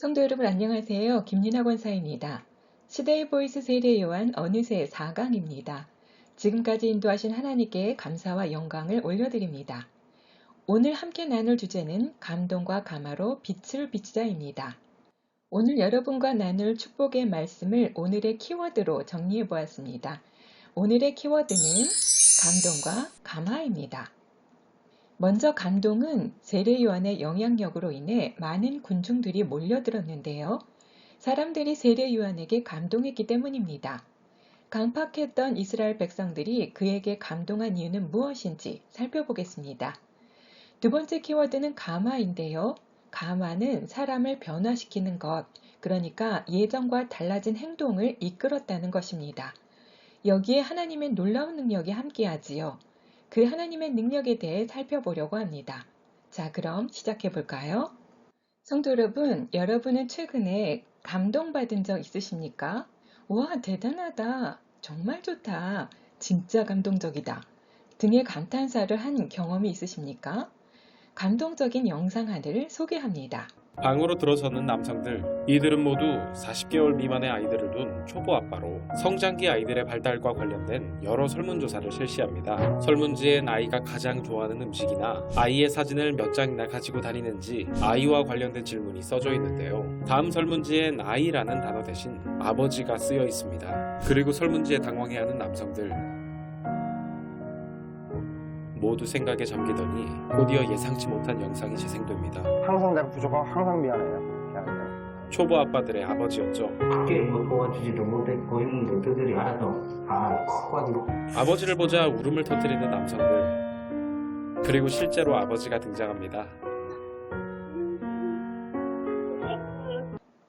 성도 여러분 안녕하세요. 김윤아 권사입니다. 시대의 보이스 세례 요한 어느새 4강입니다. 지금까지 인도하신 하나님께 감사와 영광을 올려드립니다. 오늘 함께 나눌 주제는 감동과 감화로 빛을 비추자입니다. 오늘 여러분과 나눌 축복의 말씀을 오늘의 키워드로 정리해 보았습니다. 오늘의 키워드는 감동과 감화입니다. 먼저 감동은 세례 요한의 영향력으로 인해 많은 군중들이 몰려들었는데요. 사람들이 세례 요한에게 감동했기 때문입니다. 강팍했던 이스라엘 백성들이 그에게 감동한 이유는 무엇인지 살펴보겠습니다. 두 번째 키워드는 감화인데요. 감화는 사람을 변화시키는 것, 그러니까 예전과 달라진 행동을 이끌었다는 것입니다. 여기에 하나님의 놀라운 능력이 함께하지요. 그 하나님의 능력에 대해 살펴보려고 합니다. 자, 그럼 시작해 볼까요? 성도 여러분, 여러분은 최근에 감동받은 적 있으십니까? 와, 대단하다. 정말 좋다. 진짜 감동적이다. 등의 감탄사를 한 경험이 있으십니까? 감동적인 영상 하나를 소개합니다. 방으로 들어서는 남성들. 이들은 모두 40개월 미만의 아이들을 둔 초보 아빠로 성장기 아이들의 발달과 관련된 여러 설문조사를 실시합니다. 설문지엔 아이가 가장 좋아하는 음식이나 아이의 사진을 몇 장이나 가지고 다니는지 아이와 관련된 질문이 써져 있는데요. 다음 설문지엔 아이라는 단어 대신 아버지가 쓰여 있습니다. 그리고 설문지에 당황해하는 남성들. 모두 생각에 잠기더니 곧이어 예상치 못한 영상이 재생됩니다. 항상 내가 부족하고 항상 미안해요. 걔한테. 초보 아빠들의 아버지였죠. 크게 뭐 도와주지도 못했고 했는데 그들이 알아서 커가지고 아버지를 보자 울음을 터뜨리는 남성들. 그리고 실제로 아버지가 등장합니다.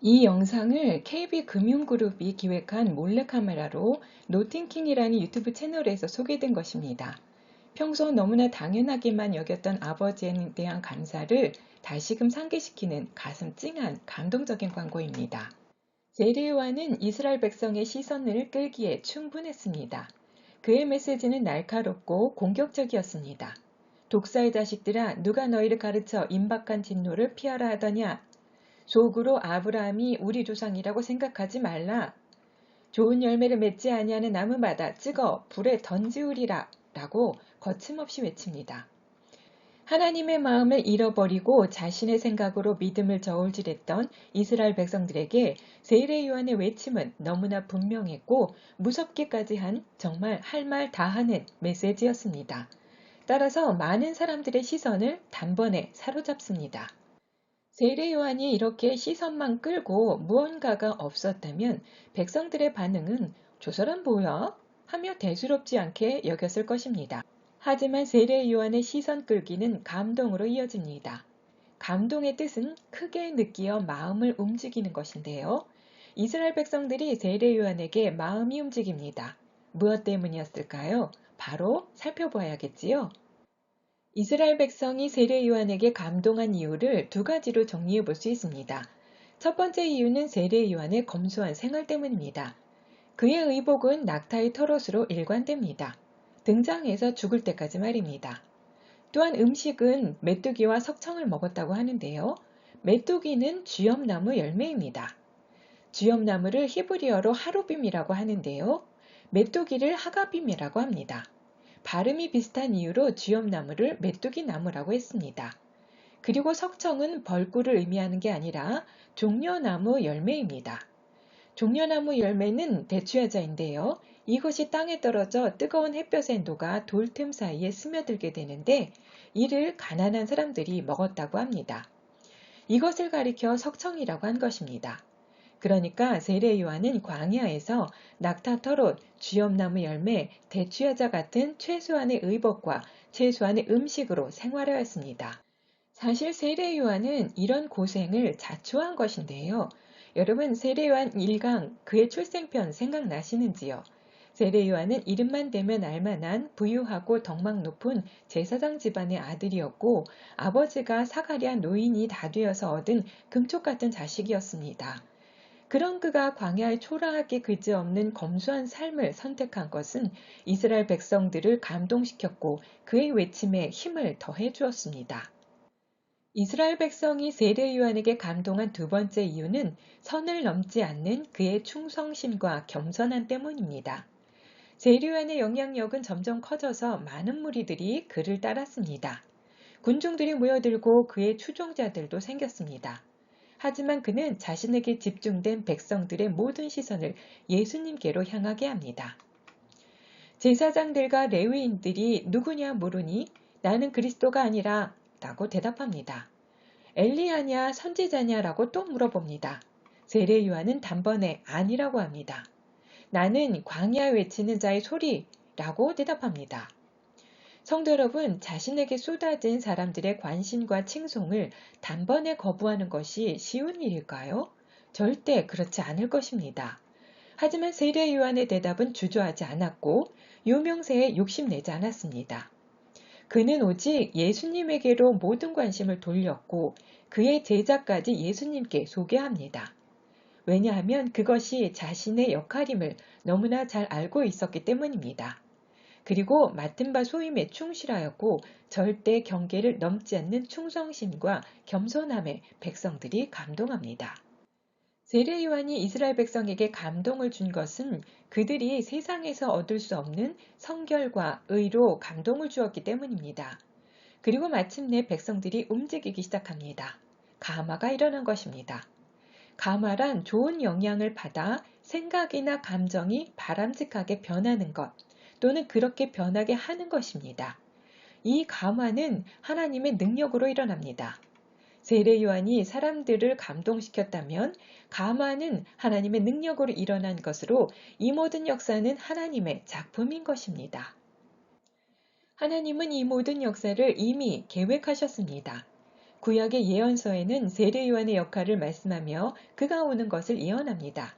이 영상을 KB금융그룹이 기획한 몰래카메라로 노팅킹이라는 유튜브 채널에서 소개된 것입니다. 평소 너무나 당연하게만 여겼던 아버지에 대한 감사를 다시금 상기시키는 가슴 찡한 감동적인 광고입니다. 세례 요한은 이스라엘 백성의 시선을 끌기에 충분했습니다. 그의 메시지는 날카롭고 공격적이었습니다. 독사의 자식들아, 누가 너희를 가르쳐 임박한 진노를 피하라 하더냐? 속으로 아브라함이 우리 조상이라고 생각하지 말라. 좋은 열매를 맺지 아니하는 나무마다 찍어 불에 던지우리라 라고 거침없이 외칩니다. 하나님의 마음을 잃어버리고 자신의 생각으로 믿음을 저울질했던 이스라엘 백성들에게 세례 요한의 외침은 너무나 분명했고 무섭기까지 한 정말 할 말 다 하는 메시지였습니다. 따라서 많은 사람들의 시선을 단번에 사로잡습니다. 세례 요한이 이렇게 시선만 끌고 무언가가 없었다면 백성들의 반응은 저 사람 뭐야? 하며 대수롭지 않게 여겼을 것입니다. 하지만 세례 요한의 시선 끌기는 감동으로 이어집니다. 감동의 뜻은 크게 느끼어 마음을 움직이는 것인데요. 이스라엘 백성들이 세례 요한에게 마음이 움직입니다. 무엇 때문이었을까요? 바로 살펴봐야겠지요. 이스라엘 백성이 세례 요한에게 감동한 이유를 두 가지로 정리해 볼 수 있습니다. 첫 번째 이유는 세례 요한의 검소한 생활 때문입니다. 그의 의복은 낙타의 털옷으로 일관됩니다. 등장해서 죽을 때까지 말입니다. 또한 음식은 메뚜기와 석청을 먹었다고 하는데요. 메뚜기는 쥐엄나무 열매입니다. 쥐엄나무를 히브리어로 하루빔이라고 하는데요. 메뚜기를 하가빔이라고 합니다. 발음이 비슷한 이유로 쥐엄나무를 메뚜기 나무라고 했습니다. 그리고 석청은 벌꿀을 의미하는 게 아니라 종려나무 열매입니다. 종려나무 열매는 대추야자인데요. 이것이 땅에 떨어져 뜨거운 햇볕에 녹아 돌틈 사이에 스며들게 되는데 이를 가난한 사람들이 먹었다고 합니다. 이것을 가리켜 석청이라고 한 것입니다. 그러니까 세례 요한은 광야에서 낙타 털옷, 쥐엄나무 열매, 대추야자 같은 최소한의 의복과 최소한의 음식으로 생활하였습니다. 사실 세례 요한은 이런 고생을 자초한 것인데요. 여러분 세례 요한 1강 그의 출생편 생각나시는지요? 세례 요한은 이름만 대면 알만한 부유하고 덕망 높은 제사장 집안의 아들이었고 아버지가 사가랴 노인이 다 되어서 얻은 금쪽 같은 자식이었습니다. 그런 그가 광야의 초라하게 그지없는 검소한 삶을 선택한 것은 이스라엘 백성들을 감동시켰고 그의 외침에 힘을 더해 주었습니다. 이스라엘 백성이 세례 요한에게 감동한 두 번째 이유는 선을 넘지 않는 그의 충성심과 겸손함 때문입니다. 세례 요한의 영향력은 점점 커져서 많은 무리들이 그를 따랐습니다. 군중들이 모여들고 그의 추종자들도 생겼습니다. 하지만 그는 자신에게 집중된 백성들의 모든 시선을 예수님께로 향하게 합니다. 제사장들과 레위인들이 누구냐 물으니 나는 그리스도가 아니라 라고 대답합니다. 엘리야냐 선지자냐라고 또 물어봅니다. 세례 요한은 단번에 아니라고 합니다. 나는 광야 외치는 자의 소리라고 대답합니다. 성도 여러분, 자신에게 쏟아진 사람들의 관심과 칭송을 단번에 거부하는 것이 쉬운 일일까요? 절대 그렇지 않을 것입니다. 하지만 세례 요한의 대답은 주저하지 않았고 유명세에 욕심내지 않았습니다. 그는 오직 예수님에게로 모든 관심을 돌렸고 그의 제자까지 예수님께 소개합니다. 왜냐하면 그것이 자신의 역할임을 너무나 잘 알고 있었기 때문입니다. 그리고 맡은 바 소임에 충실하였고 절대 경계를 넘지 않는 충성심과 겸손함에 백성들이 감동합니다. 세례 요한이 이스라엘 백성에게 감동을 준 것은 그들이 세상에서 얻을 수 없는 성결과 의로 감동을 주었기 때문입니다. 그리고 마침내 백성들이 움직이기 시작합니다. 감화가 일어난 것입니다. 감화란 좋은 영향을 받아 생각이나 감정이 바람직하게 변하는 것 또는 그렇게 변하게 하는 것입니다. 이 감화는 하나님의 능력으로 일어납니다. 세례 요한이 사람들을 감동시켰다면 감화는 하나님의 능력으로 일어난 것으로 이 모든 역사는 하나님의 작품인 것입니다. 하나님은 이 모든 역사를 이미 계획하셨습니다. 구약의 예언서에는 세례 요한의 역할을 말씀하며 그가 오는 것을 예언합니다.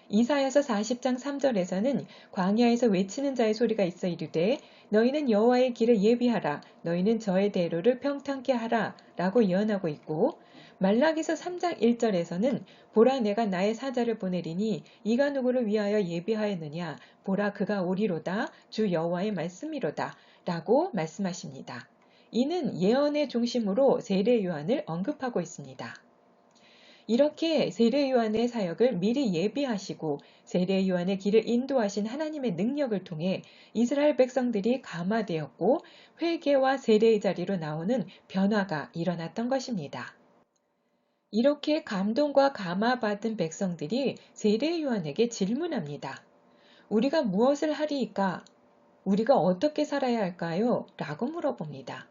이사야서 40장 3절에서는 광야에서 외치는 자의 소리가 있어 이르되 너희는 여호와의 길을 예비하라 너희는 저의 대로를 평탄케 하라 라고 예언하고 있고 말라기서 3장 1절에서는 보라 내가 나의 사자를 보내리니 이가 누구를 위하여 예비하였느냐 보라 그가 오리로다 주 여호와의 말씀이로다 라고 말씀하십니다. 이는 예언의 중심으로 세례 요한을 언급하고 있습니다. 이렇게 세례 요한의 사역을 미리 예비하시고 세례 요한의 길을 인도하신 하나님의 능력을 통해 이스라엘 백성들이 감화되었고 회개와 세례의 자리로 나오는 변화가 일어났던 것입니다. 이렇게 감동과 감화받은 백성들이 세례 요한에게 질문합니다. 우리가 무엇을 하리이까? 우리가 어떻게 살아야 할까요? 라고 물어봅니다.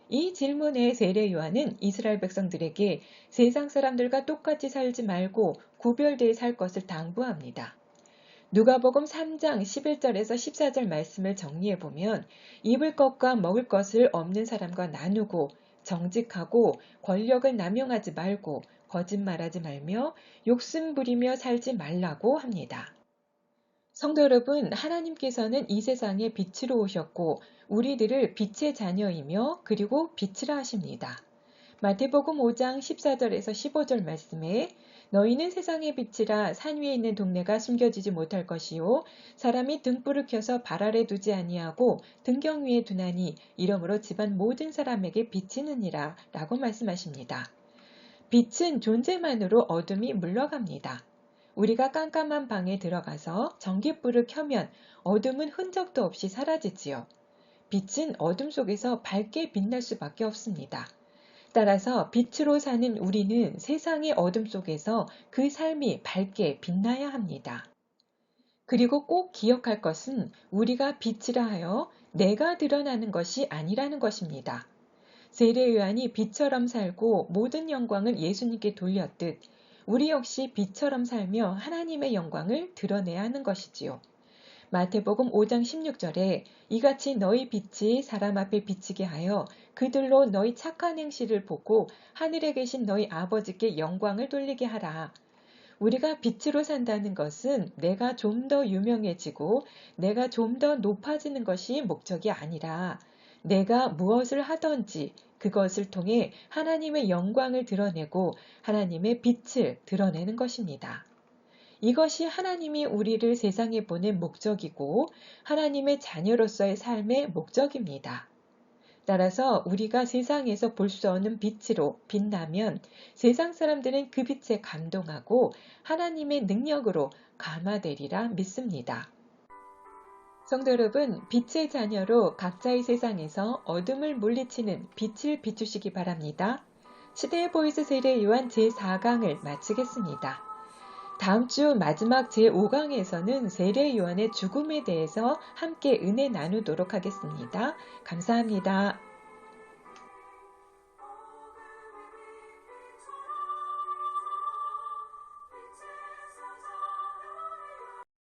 이 질문에 세례 요한은 이스라엘 백성들에게 세상 사람들과 똑같이 살지 말고 구별되어 살 것을 당부합니다. 누가복음 3장 11절에서 14절 말씀을 정리해보면 입을 것과 먹을 것을 없는 사람과 나누고 정직하고 권력을 남용하지 말고 거짓말하지 말며 욕심 부리며 살지 말라고 합니다. 성도 여러분, 하나님께서는 이 세상에 빛으로 오셨고 우리들을 빛의 자녀이며 그리고 빛이라 하십니다. 마태복음 5장 14절에서 15절 말씀에 너희는 세상의 빛이라 산 위에 있는 동네가 숨겨지지 못할 것이요 사람이 등불을 켜서 발 아래 두지 아니하고 등경 위에 두나니 이러므로 집안 모든 사람에게 비치느니라 라고 말씀하십니다. 빛은 존재만으로 어둠이 물러갑니다. 우리가 깜깜한 방에 들어가서 전깃불을 켜면 어둠은 흔적도 없이 사라지지요. 빛은 어둠 속에서 밝게 빛날 수밖에 없습니다. 따라서 빛으로 사는 우리는 세상의 어둠 속에서 그 삶이 밝게 빛나야 합니다. 그리고 꼭 기억할 것은 우리가 빛이라 하여 내가 드러나는 것이 아니라는 것입니다. 세례 요한이 빛처럼 살고 모든 영광을 예수님께 돌렸듯 우리 역시 빛처럼 살며 하나님의 영광을 드러내야 하는 것이지요. 마태복음 5장 16절에 이같이 너희 빛이 사람 앞에 비치게 하여 그들로 너희 착한 행실을 보고 하늘에 계신 너희 아버지께 영광을 돌리게 하라. 우리가 빛으로 산다는 것은 내가 좀 더 유명해지고 내가 좀 더 높아지는 것이 목적이 아니라 내가 무엇을 하든지 그것을 통해 하나님의 영광을 드러내고 하나님의 빛을 드러내는 것입니다. 이것이 하나님이 우리를 세상에 보낸 목적이고 하나님의 자녀로서의 삶의 목적입니다. 따라서 우리가 세상에서 볼 수 없는 빛으로 빛나면 세상 사람들은 그 빛에 감동하고 하나님의 능력으로 감화되리라 믿습니다. 성도 여러분, 빛의 자녀로 각자의 세상에서 어둠을 물리치는 빛을 비추시기 바랍니다. 시대의 보이스 세례 요한 제4강을 마치겠습니다. 다음 주 마지막 제5강에서는 세례 요한의 죽음에 대해서 함께 은혜 나누도록 하겠습니다. 감사합니다.